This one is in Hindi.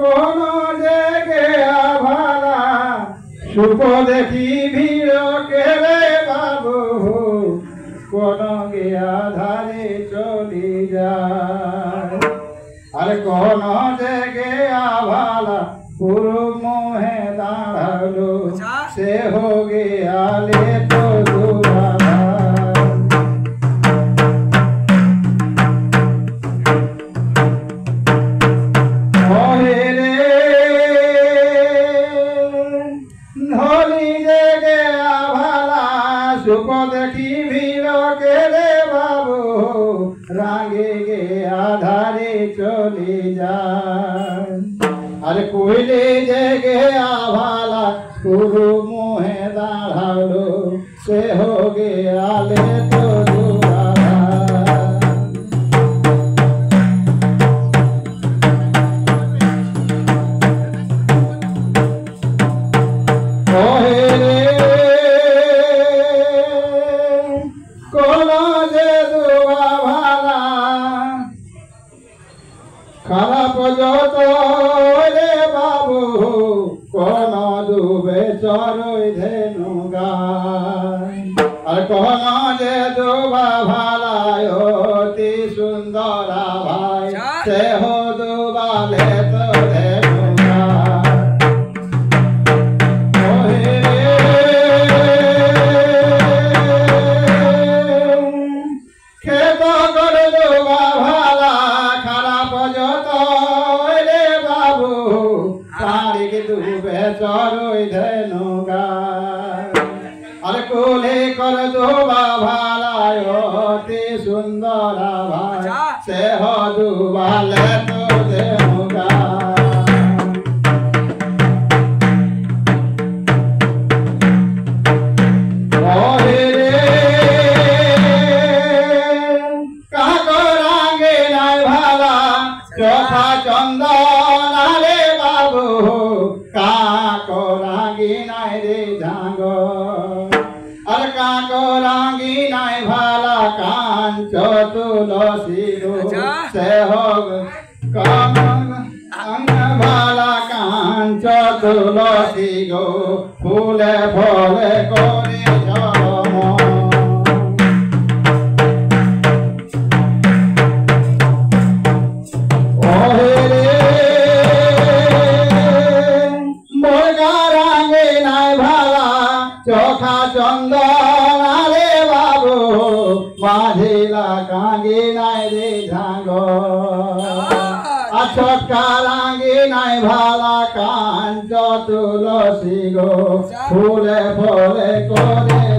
কোন জেগে আভারা সুখ দেখি ভিড় কেড়ে বাবু কোন গিয়া ধারে চলি যায় আর কোন জেগে আভালা পুরো মোহে দাঁড়ালো সে হো গিয়ালে তো सुख देखी भीड़ के बाबू रागे गे आधारे चले जाए अरे कोयले जगे आभाला गुरु मोहे दाढ़ालो से हो गे आले तो খারাপ যত রে বাবু কোন ডুবে চরই ধেনু গায় আর কোন যে ডুবা ভালায় অতি সুন্দরা ভাই সে হো ডুবালে তো ধেনু डूबे चरोई धनु गाय कोले कर डूबा भालायोति सुंदरा भाई से हो डूबाले तो धनु चौथा चंदन रे बाबू काको रांगी नाय रे झांगो अरे काको रांगी नाय भाला कांच तुलसी रो से हो कामन अंग भाला कांच तुलसी गो फूले फले कोरे जमो चौथा चंदन रे बाबू माझिला कांगी नाय रे झांगो छोटका रांगी नाय भाला कांच तुलसी गो फूले फले कोरे